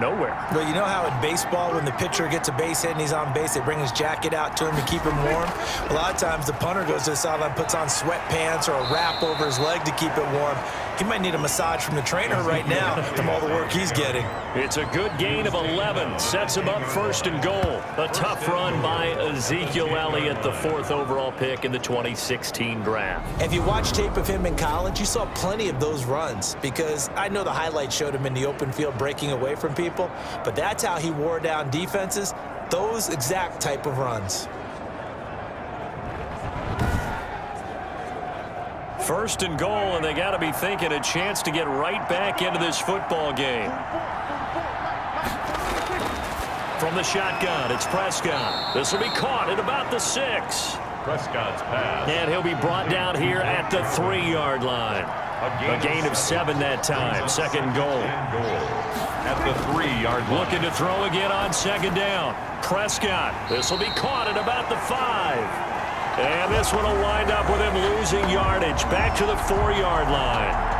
nowhere. Well, you know how in baseball, when the pitcher gets a base hit and he's on base, they bring his jacket out to him to keep him warm? A lot of times the punter goes to the sideline, puts on sweatpants or a wrap over his leg to keep it warm. He might need a massage from the trainer right now from all the work he's getting. It's a good gain of 11. Sets him up first and goal. A tough run by Ezekiel Elliott, the 4th overall pick in the 2016 draft. If you watched tape of him in college, you saw plenty of those runs because I know the highlights showed him in the open field breaking away from people, but that's how he wore down defenses, those exact type of runs. First and goal, and they got to be thinking a chance to get right back into this football game. From the shotgun, it's Prescott. This will be caught at about the 6. Prescott's pass. And he'll be brought down here at the 3-yard line. A gain of 7 that time. Second and goal. At the 3-yard line. Looking to throw again on second down. Prescott. This will be caught at about the 5. And this one will wind up with him losing yardage. Back to the 4-yard line.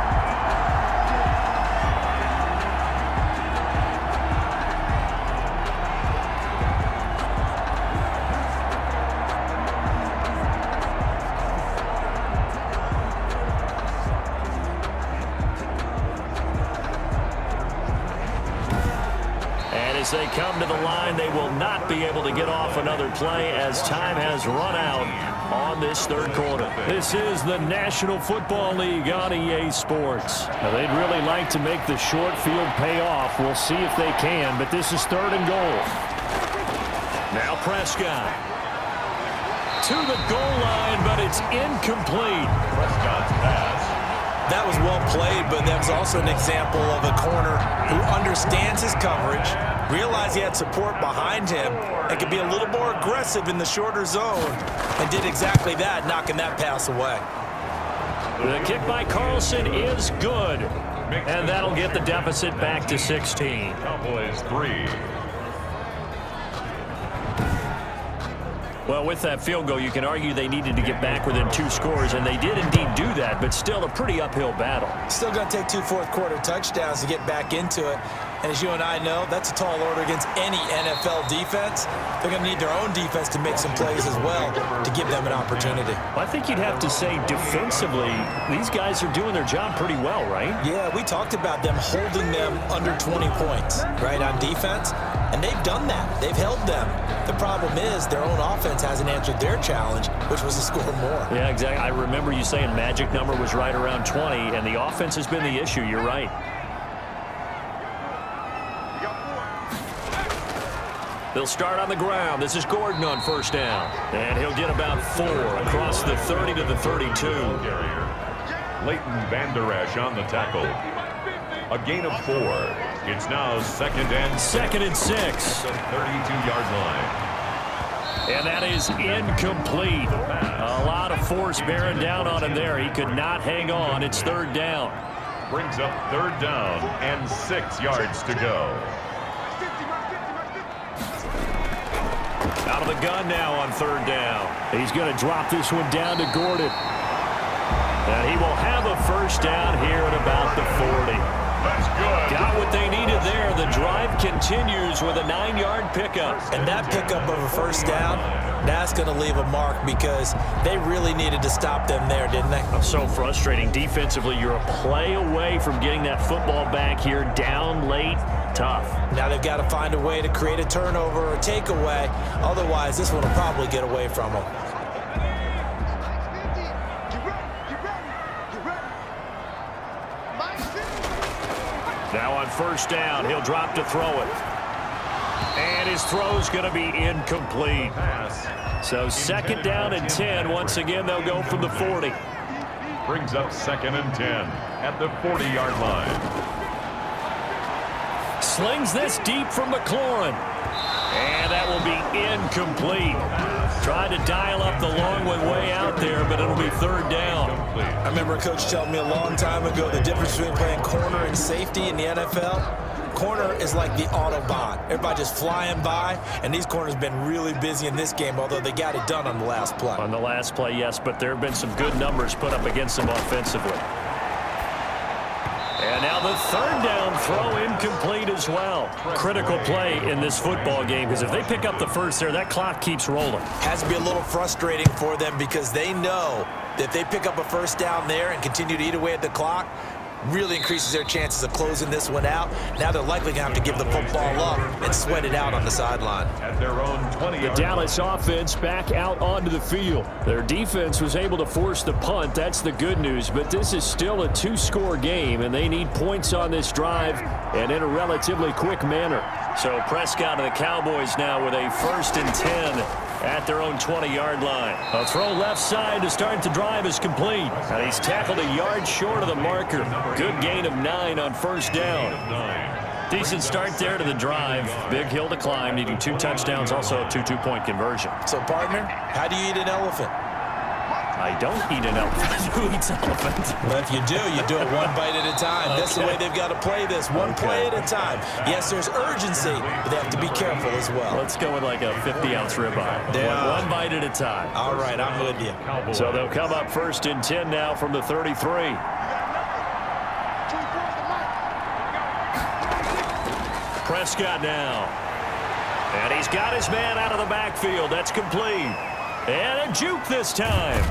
As they come to the line, they will not be able to get off another play as time has run out on this third quarter. This is the National Football League on EA Sports. Now, they'd really like to make the short field pay off. We'll see if they can, but this is 3rd and goal. Now Prescott to the goal line, but it's incomplete. Prescott's pass. That was well played, but that was also an example of a corner who understands his coverage, realized he had support behind him, and could be a little more aggressive in the shorter zone, and did exactly that, knocking that pass away. The kick by Carlson is good, and that'll get the deficit back to 16. Cowboys 3. Well, with that field goal, you can argue they needed to get back within 2 scores, and they did indeed do that, but still a pretty uphill battle. Still going to take 2 fourth-quarter touchdowns to get back into it. And as you and I know, that's a tall order against any NFL defense. They're going to need their own defense to make some plays as well to give them an opportunity. I think you'd have to say defensively, these guys are doing their job pretty well, right? Yeah, we talked about them holding them under 20 points, right, on defense. And they've done that. They've held them. The problem is their own offense hasn't answered their challenge, which was to score more. Yeah, exactly. I remember you saying magic number was right around 20, and the offense has been the issue. You're right. They'll start on the ground. This is Gordon on first down. And he'll get about 4 across the 30 to the 32. Leighton Vander Esch on the tackle. A gain of 4. It's now second and 6. The 32-yard line. And that is incomplete. A lot of force bearing down on him there. He could not hang on. It's 3rd down. Brings up 3rd down and 6 yards to go. Out of the gun now on 3rd down. He's going to drop this one down to Gordon. And he will have a first down here at about the 40. That's good. Got what they needed there. The drive continues with a 9-yard pickup. And that pickup of a first down, that's going to leave a mark because they really needed to stop them there, didn't they? So frustrating. Defensively, you're a play away from getting that football back here down late. Tough. Now they've got to find a way to create a turnover or takeaway. Otherwise, this one will probably get away from them. Now on first down, he'll drop to throw it. And his throw's going to be incomplete. So 2nd down and 10. Once again, they'll go from the 40. Brings up 2nd and 10 at the 40-yard line. Slings this deep from McLaurin. And that will be incomplete. Tried to dial up the long one way out there, but it'll be 3rd down. I remember a coach telling me a long time ago the difference between playing corner and safety in the NFL. Corner is like the Autobahn. Everybody just flying by, and these corners have been really busy in this game, although they got it done on the last play. On the last play, yes, but there have been some good numbers put up against them offensively. And now the third down throw incomplete as well. Critical play in this football game because if they pick up the first there, that clock keeps rolling. Has to be a little frustrating for them because they know that if they pick up a first down there and continue to eat away at the clock, really increases their chances of closing this one out. Now they're likely going to have to give the football up and sweat it out on the sideline. At their own 20. The Dallas offense back out onto the field. Their defense was able to force the punt. That's the good news, but this is still a two-score game, and they need points on this drive and in a relatively quick manner. So Prescott and the Cowboys now with a 1st and 10 at their own 20-yard line. A throw left side to start the drive is complete. And he's tackled a yard short of the marker. Good gain of 9 on first down. Decent start there to the drive. Big hill to climb, needing 2 touchdowns, also a 2 two-point conversion. So, partner, how do you eat an elephant? I don't eat an elephant. Who eats elephant? Well, if you do it one bite at a time. That's the way they've got to play this, one play at a time. Yes, there's urgency, but they have to be careful as well. Let's go with like a 50-ounce ribeye. Yeah. One bite at a time. All right, I'm with you. So they'll come up 1st and 10 now from the 33. Prescott now. And he's got his man out of the backfield. That's complete. And a juke this time.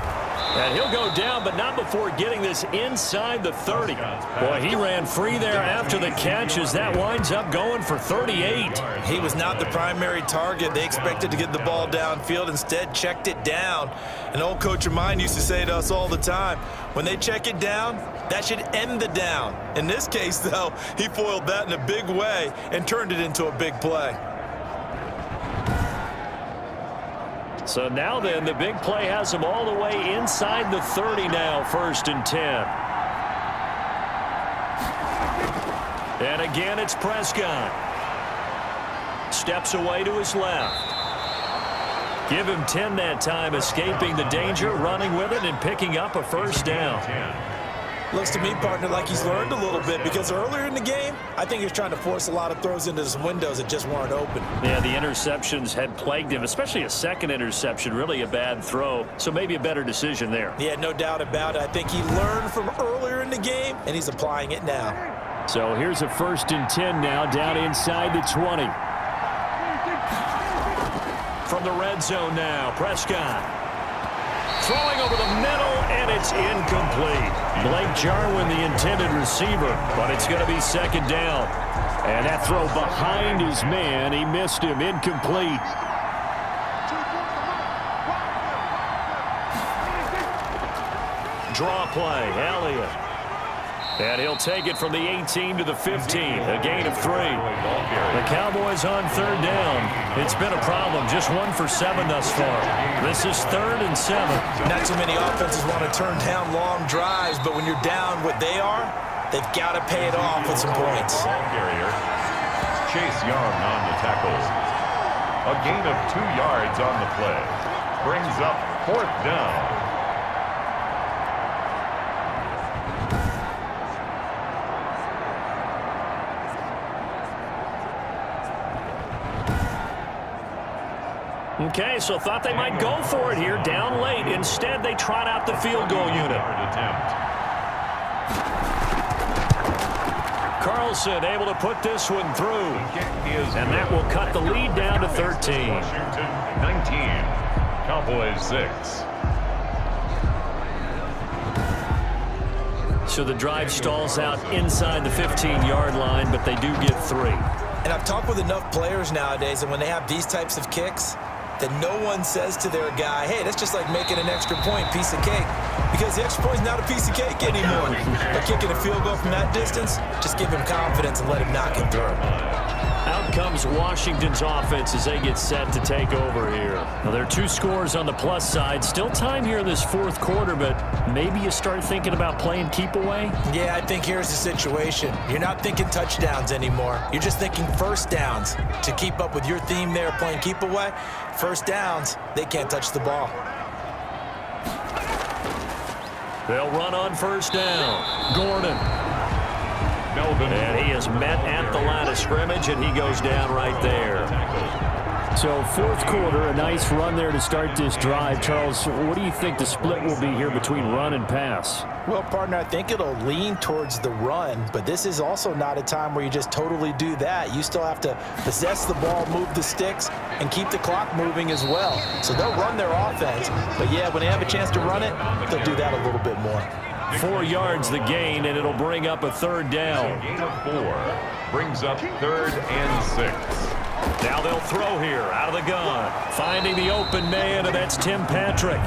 And he'll go down, but not before getting this inside the 30. Boy, he ran free there after the catch as that winds up going for 38. He was not the primary target. They expected to get the ball downfield. Instead, checked it down. An old coach of mine used to say to us all the time, when they check it down, that should end the down. In this case, though, he foiled that in a big way and turned it into a big play. So now then, the big play has them all the way inside the 30 now, 1st and 10. And again, it's Prescott. Steps away to his left. Give him 10 that time, escaping the danger, running with it, and picking up a first down. Looks to me, partner, like he's learned a little bit because earlier in the game, I think he was trying to force a lot of throws into some windows that just weren't open. Yeah, the interceptions had plagued him, especially a second interception, really a bad throw. So maybe a better decision there. Yeah, no doubt about it. I think he learned from earlier in the game, and he's applying it now. So here's a 1st and 10 now, down inside the 20. From the red zone now, Prescott. Throwing over the middle, and it's incomplete. Blake Jarwin, the intended receiver, but it's going to be 2nd down. And that throw behind his man, he missed him, incomplete. Draw play, Elliott. And he'll take it from the 18 to the 15, a gain of 3. The Cowboys on 3rd down. It's been a problem, just 1 for 7 thus far. This is 3rd and 7. Not too many offenses want to turn down long drives, but when you're down what they are, they've got to pay it off with some points. Carrier. Chase Young on the tackle. A gain of 2 yards on the play. Brings up 4th down. Okay, so thought they might go for it here, down late. Instead, they trot out the field goal unit. Carlson able to put this one through. And that will cut the lead down to 13. 19, Cowboys 6. So the drive stalls out inside the 15-yard line, but they do get 3. And I've talked with enough players nowadays, and when they have these types of kicks, that no one says to their guy, hey, that's just like making an extra point, piece of cake. Because the extra point's not a piece of cake anymore. But kicking a field goal from that distance, just give him confidence and let him knock it through. Out comes Washington's offense as they get set to take over here. Now, there are 2 scores on the plus side. Still time here in this 4th quarter, but maybe you start thinking about playing keep away? Yeah, I think here's the situation. You're not thinking touchdowns anymore. You're just thinking first downs. To keep up with your theme there, playing keep away, first downs, they can't touch the ball. They'll run on first down. Gordon. And he is met at the line of scrimmage, and he goes down right there. So 4th quarter, a nice run there to start this drive. Charles, what do you think the split will be here between run and pass? Well, partner, I think it'll lean towards the run, but this is also not a time where you just totally do that. You still have to possess the ball, move the sticks, and keep the clock moving as well. So they'll run their offense, but yeah, when they have a chance to run it, they'll do that a little bit more. 4 yards the gain, and it'll bring up a third down. Gain of 4 brings up 3rd and 6. Now they'll throw here out of the gun. Finding the open man, and that's Tim Patrick.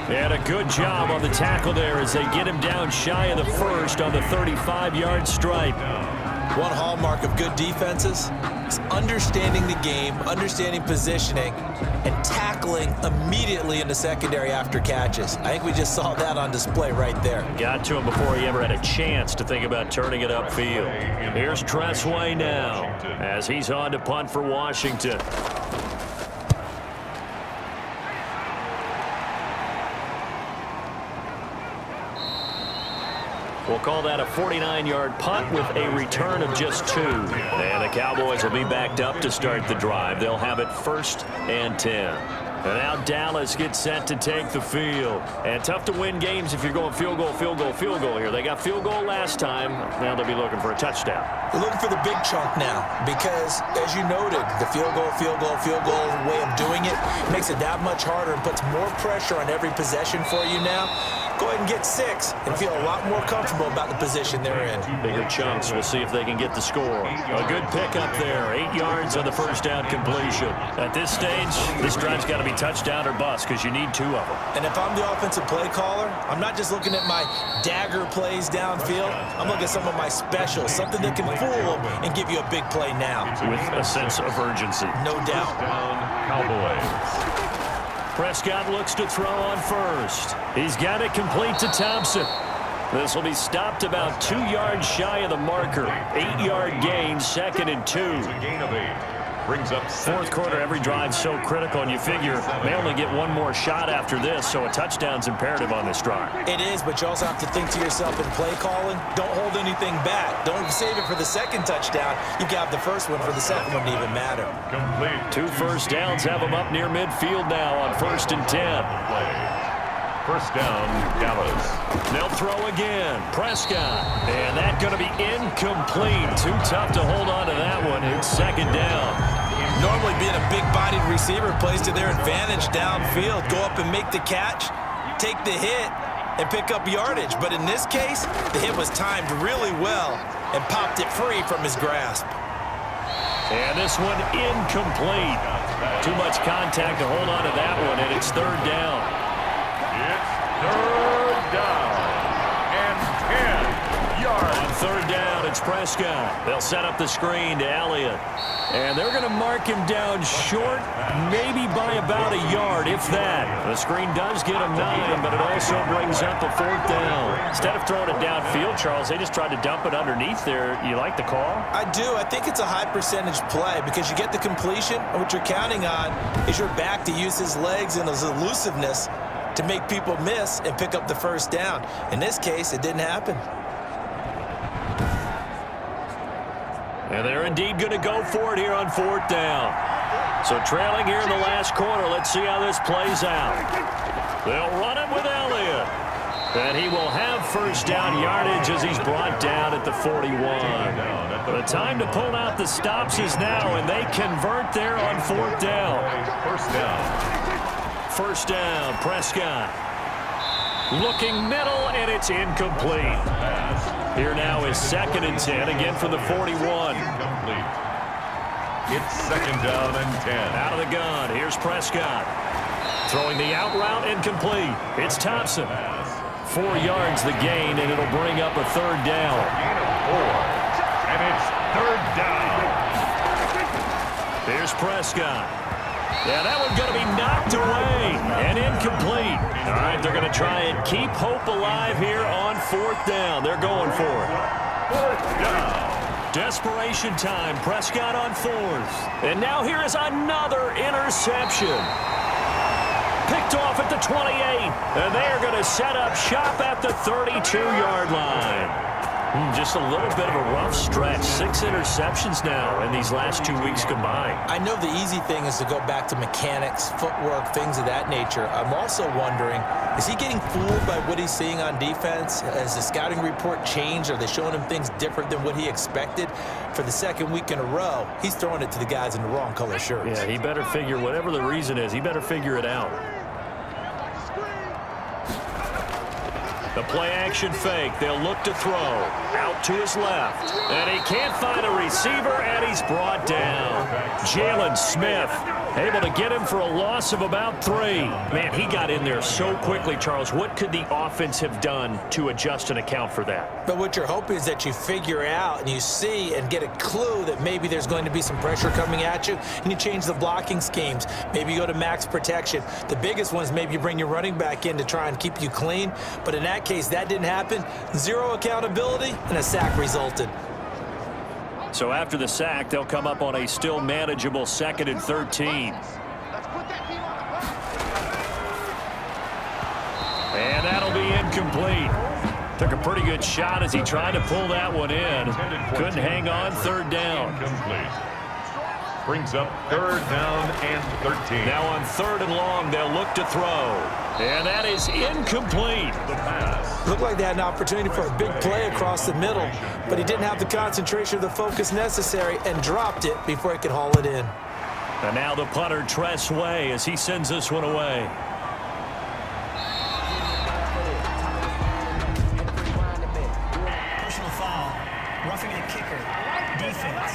And a good job on the tackle there as they get him down shy of the first on the 35-yard stripe. One hallmark of good defenses is understanding the game, understanding positioning, and tackling immediately in the secondary after catches. I think we just saw that on display right there. Got to him before he ever had a chance to think about turning it upfield. Here's Tressway now as he's on to punt for Washington. We'll call that a 49-yard punt with a return of just 2. And the Cowboys will be backed up to start the drive. They'll have it 1st and 10. And now Dallas gets set to take the field. And tough to win games if you're going field goal, field goal, field goal here. They got field goal last time. Now they'll be looking for a touchdown. They're looking for the big chunk now because, as you noted, the field goal way of doing it makes it that much harder and puts more pressure on every possession for you now. Go ahead and get 6 and feel a lot more comfortable about the position they're in. Bigger chunks. We'll see if they can get the score. A good pickup there. 8 yards on the first down completion. At this stage, this drive's got to be touchdown or bust because you need 2 of them. And if I'm the offensive play caller, I'm not just looking at my dagger plays downfield. I'm looking at some of my specials, something that can fool them and give you a big play now. With a sense of urgency. No doubt. Down, Cowboys. Prescott looks to throw on first. He's got it complete to Thompson. This will be stopped about 2 yards shy of the marker. 8-yard gain, 2nd and 2. Gain of 8 brings up 4th quarter, every drive so critical, and you figure they only get 1 more shot after this, so a touchdown's imperative on this drive. It is, but you also have to think to yourself in play calling, don't hold anything back. Don't save it for the 2nd touchdown. You got the first one for the 2nd one to even matter. complete. 2 first downs have them up near midfield now on 1st and 10. First down, Dallas. They'll throw again. Prescott. And that's going to be incomplete. Too tough to hold on to that one. It's 2nd down. Normally being a big-bodied receiver plays to their advantage downfield. Go up and make the catch, take the hit, and pick up yardage. But in this case, the hit was timed really well and popped it free from his grasp. And this one incomplete. Too much contact to hold on to that one, and it's 3rd down. It's 3rd down and 10 yards. On 3rd down, it's Prescott. They'll set up the screen to Elliott. And they're going to mark him down short, maybe by about a yard, if that. The screen does get him 9, but it also brings up a 4th down. Instead of throwing it downfield, Charles, they just tried to dump it underneath there. You like the call? I do. I think it's a high-percentage play because you get the completion, and what you're counting on is your back to use his legs and his elusiveness to make people miss and pick up the first down. In this case, it didn't happen. And they're indeed going to go for it here on 4th down. So trailing here in the last quarter, let's see how this plays out. They'll run it with Elliott. And he will have first down yardage as he's brought down at the 41. The time to pull out the stops is now, and they convert there on 4th down. First down. First down, Prescott. Looking middle, and it's incomplete. Here now is 2nd and 10, again from the 41. Complete. It's 2nd down and 10. Out of the gun, here's Prescott. Throwing the out route, incomplete. It's Thompson. 4 yards the gain, and it'll bring up a 3rd down. Gain of 4, and it's 3rd down. Here's Prescott. Yeah, that one's going to be knocked away and incomplete. All right, they're going to try and keep hope alive here on 4th down. They're going for it. 4th down. Desperation time. Prescott on 4th. And now here is another interception. Picked off at the 28. And they are going to set up shop at the 32-yard line. Just a little bit of a rough stretch. 6 interceptions now in these last 2 weeks combined. I know the easy thing is to go back to mechanics, footwork, things of that nature. I'm also wondering, is he getting fooled by what he's seeing on defense? Has the scouting report changed? Are they showing him things different than what he expected? For the second week in a row, he's throwing it to the guys in the wrong color shirts. Yeah, he better figure, whatever the reason is, he better figure it out. The play-action fake. They'll look to throw. Out to his left. And he can't find a receiver, and he's brought down. Jalen Smith able to get him for a loss of about 3. Man, he got in there so quickly, Charles. What could the offense have done to adjust and account for that? But what you're hoping is that you figure out and you see and get a clue that maybe there's going to be some pressure coming at you, and you change the blocking schemes. Maybe you go to max protection. The biggest one is maybe you bring your running back in to try and keep you clean. But in that case, that didn't happen. 0 accountability, and a sack resulted. So after the sack, they'll come up on a still manageable 2nd and 13. And that'll be incomplete. Took a pretty good shot as he tried to pull that one in. Couldn't hang on. 3rd down. Incomplete. Brings up 3rd down and 13. Now on 3rd and long, they'll look to throw. And that is incomplete. The pass. Looked like they had an opportunity for a big play across the middle, but he didn't have the concentration or the focus necessary and dropped it before he could haul it in. And now the punter, Tress Way, as he sends this one away. Personal foul. Roughing the kicker. Defense.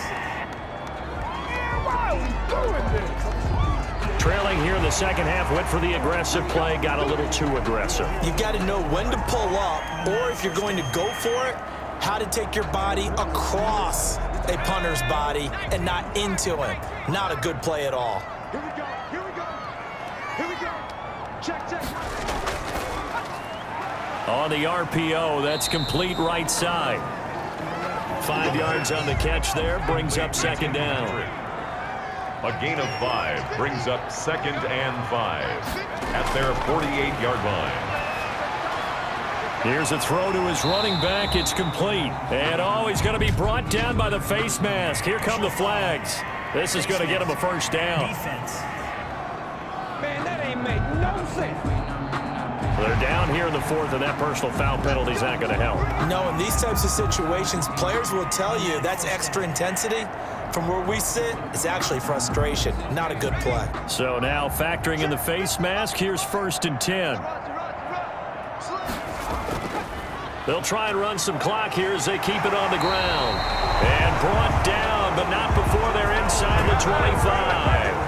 Trailing here in the second half, went for the aggressive play, got a little too aggressive. You've got to know when to pull up, or if you're going to go for it, how to take your body across a punter's body and not into him. Not a good play at all. Here we go. Here we go. Here we go. Check, check. On the RPO, that's complete right side. 5 yards on the catch there, brings up 2nd down. A gain of 5 brings up 2nd and 5 at their 48-yard line. Here's a throw to his running back. It's complete. And, oh, he's going to be brought down by the face mask. Here come the flags. This is going to get him a 1st down. Defense. Man, that ain't make no sense. They're down here in the 4th, and that personal foul penalty is not going to help. No, in these types of situations, players will tell you that's extra intensity. From where we sit, it's actually frustration. Not a good play. So now factoring in the face mask, here's 1st and 10. They'll try and run some clock here as they keep it on the ground. And brought down, but not before they're inside the 25.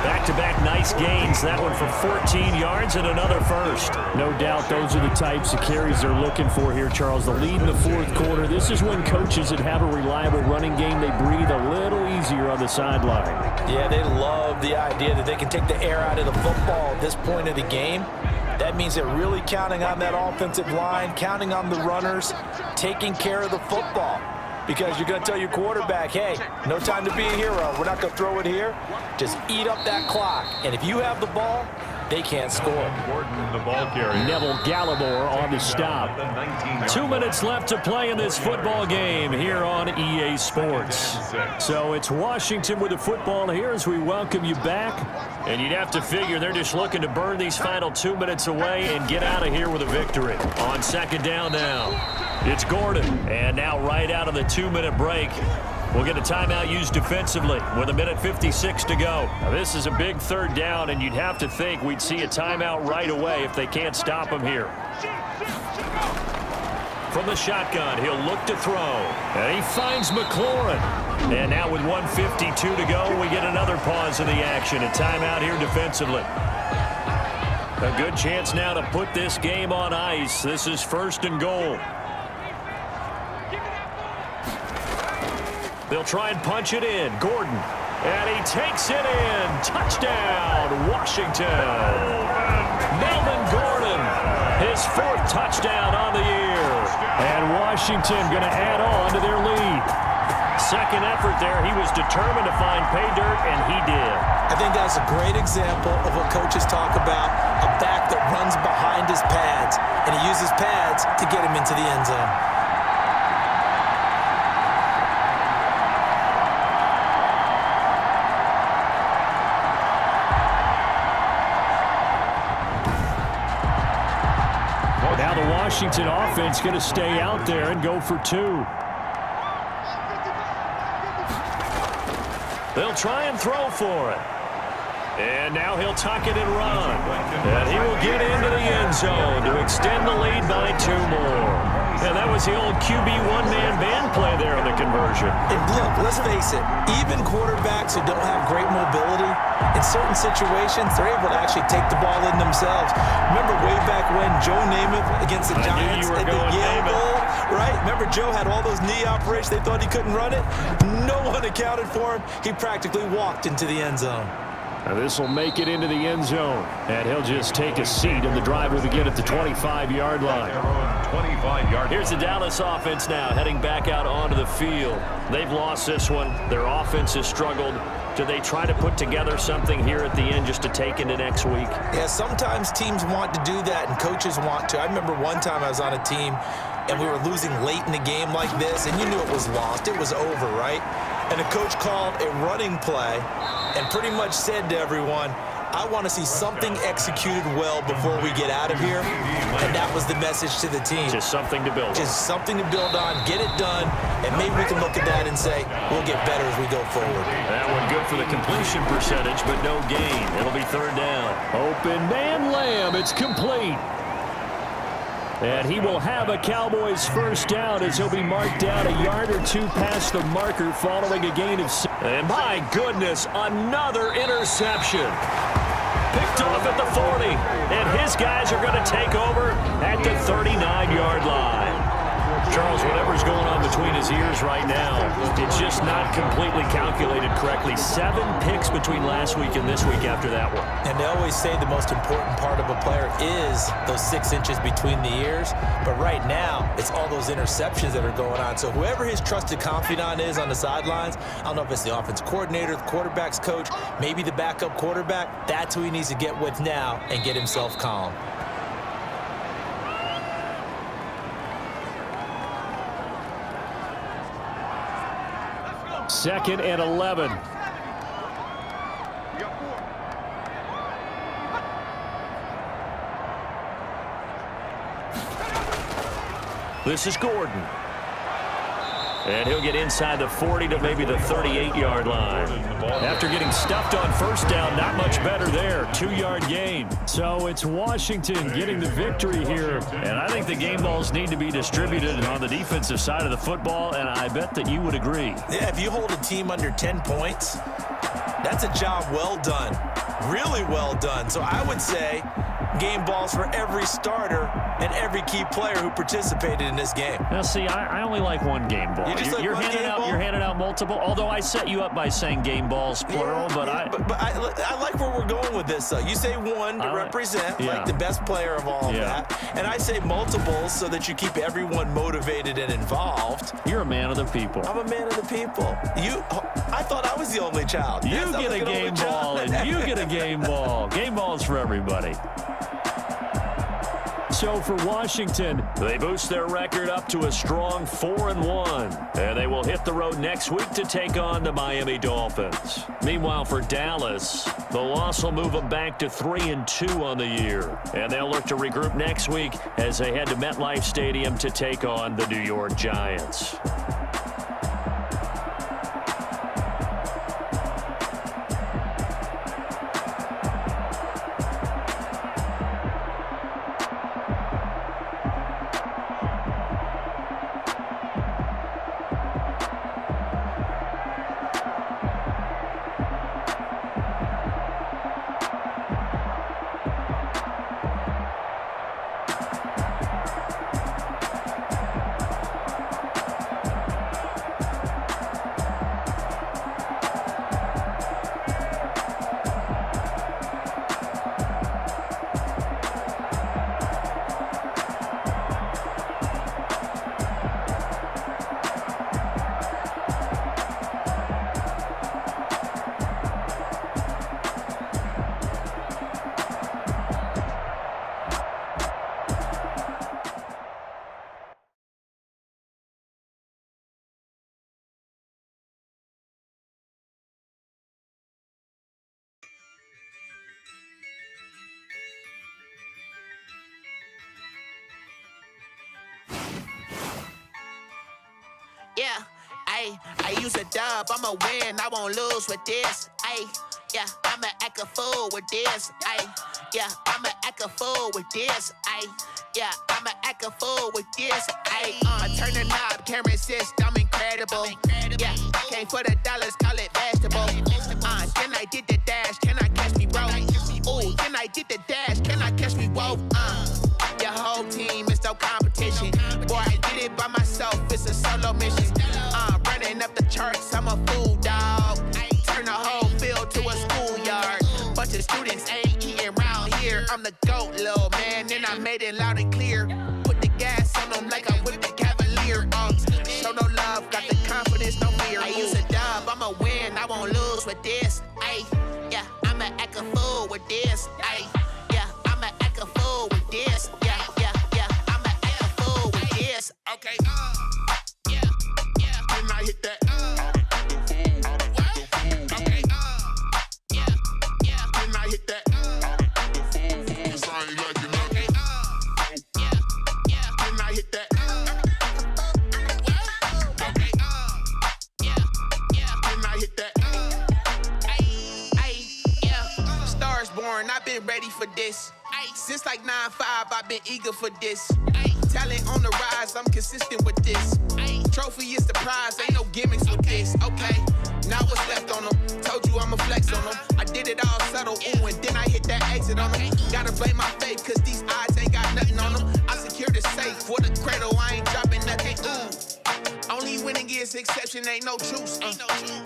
Back-to-back nice gains. That one for 14 yards and another 1st. No doubt those are the types of carries they're looking for here, Charles. The lead in the 4th quarter. This is when coaches that have a reliable running game, they breathe a little easier on the sideline. Yeah, they love the idea that they can take the air out of the football at this point of the game. That means they're really counting on that offensive line, counting on the runners, taking care of the football. Because you're going to tell your quarterback, hey, no time to be a hero. We're not going to throw it here. Just eat up that clock. And if you have the ball, they can't score. Gordon, the ball carrier. Neville Gallimore on the stop. 2 minutes left to play in this football game here on EA Sports. So it's Washington with the football here as we welcome you back. And you'd have to figure they're just looking to burn these final 2 minutes away and get out of here with a victory. On 2nd down now, it's Gordon. And now right out of the 2-minute break, we'll get a timeout used defensively with 1:56 to go. Now, this is a big 3rd down, and you'd have to think we'd see a timeout right away if they can't stop him here. From the shotgun, he'll look to throw. And he finds McLaurin. And now with 1:52 to go, we get another pause in the action. A timeout here defensively. A good chance now to put this game on ice. This is 1st and goal. They'll try and punch it in. Gordon. And he takes it in. Touchdown, Washington. Melvin Gordon, his 4th touchdown on the year. And Washington going to add on to their lead. Second effort there. He was determined to find pay dirt, and he did. I think that's a great example of what coaches talk about, a back that runs behind his pads, and he uses pads to get him into the end zone. Washington offense going to stay out there and go for 2. They'll try and throw for it. And now he'll tuck it and run. And he will get into the end zone to extend the lead by 2 more. And that was the old QB one-man band play there on the conversion. And look, let's face it, even quarterbacks who don't have great mobility, in certain situations, they're able to actually take the ball in themselves. Remember way back when Joe Namath against the Giants at the Yale Bowl, right? Remember Joe had all those knee operations. They thought he couldn't run it. No one accounted for him. He practically walked into the end zone. Now this will make it into the end zone. And he'll just take a seat, and the drive will begin at the 25-yard line. 25-yard. Here's the Dallas offense now heading back out onto the field. They've lost this one. Their offense has struggled. Do they try to put together something here at the end just to take into next week? Yeah, sometimes teams want to do that and coaches want to. I remember one time I was on a team and we were losing late in the game like this, and you knew it was lost. It was over, right? And the coach called a running play and pretty much said to everyone, I want to see something executed well before we get out of here. And that was the message to the team. Just something to build on. Just something to build on, get it done, and maybe we can look at that and say, we'll get better as we go forward. That one good for the completion percentage, but no gain. It'll be 3rd down. Open man Lamb. It's complete. And he will have a Cowboys first down as he'll be marked down a yard or 2 past the marker following a gain of 6. And my goodness, another interception. Picked off at the 40. And his guys are going to take over at the 39-yard line. Charles, whatever's going on between his ears right now, it's just not completely calculated correctly. 7 picks between last week and this week after that one. And they always say the most important part of a player is those 6 inches between the ears. But right now, it's all those interceptions that are going on. So whoever his trusted confidant is on the sidelines, I don't know if it's the offense coordinator, the quarterback's coach, maybe the backup quarterback, that's who he needs to get with now and get himself calm. Second and 11. This is Gordon. And he'll get inside the 40 to maybe the 38-yard line. After getting stuffed on first down, not much better there. 2-yard gain. So it's Washington getting the victory here. And I think the game balls need to be distributed on the defensive side of the football, and I bet that you would agree. Yeah, if you hold a team under 10 points, that's a job well done. Really well done. So I would say game balls for every starter and every key player who participated in this game. Now, see, I only like one game ball. You're handing out multiple, although I set you up by saying game balls, plural, but I like where we're going with this, though. You say one to represent, like the best player of all of that, and I say multiples so that you keep everyone motivated and involved. You're a man of the people. I'm a man of the people. I thought I was the only child. You get a game ball, and you get a game ball. Game balls for everybody. So for Washington, they boost their record up to a strong 4-1. And they will hit the road next week to take on the Miami Dolphins. Meanwhile, for Dallas, the loss will move them back to 3-2 on the year. And they'll look to regroup next week as they head to MetLife Stadium to take on the New York Giants. yeah. Ayy, I use a dub, I'ma win, I won't lose with this. Ayy, yeah, I'ma act a fool with this. Ayy, yeah, I'ma act a fool with this. Ayy, yeah, I'ma act a fool with this. Ayy, turn the knob, camera assist, I'm incredible. Yeah, came for the dollars, call it vegetable. Then I did the dash, can I catch me, bro? Ooh, then I did the dash, can I catch me, whoa? Your whole team is no competition. Boy, I did it by myself, it's a solo mission. Running up the charts, I'm a fool, dog. Turn the whole field to a schoolyard. Bunch of students ain't eating round here. I'm the GOAT, little man, and I made it loud and clear. Put the gas on them like I'm with the Cavalier. Show no love, got the confidence, no fear. I use a dub, I'ma win, I won't lose with this. Ay, yeah, I'ma act a fool with this. Ay, yeah, I'ma act a fool with this. Yeah, yeah, yeah, I'ma act a fool with this. Okay, yeah, yeah. Can I hit that? Okay, yeah, yeah. Can I hit that? Cause I ain't like it nothing. Yeah, yeah. Can I hit that? Okay, yeah, yeah. Can I hit that? Ay, yeah. Stars born, I've been ready for this. Since like 9-5, I've been eager for this. Talent on the rise, I'm consistent with this. Trophy is the prize, ain't no gimmicks with this. Okay, now what's left on them? Told you I'ma flex on them. I did it all subtle, ooh, and then I hit that exit on them. Gotta blame my faith, cause these odds ain't got nothing on them. I secure the safe for the cradle, I ain't dropping nothing, ooh. Only winning is exception, ain't no truce.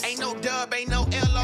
Ain't no dub, ain't no L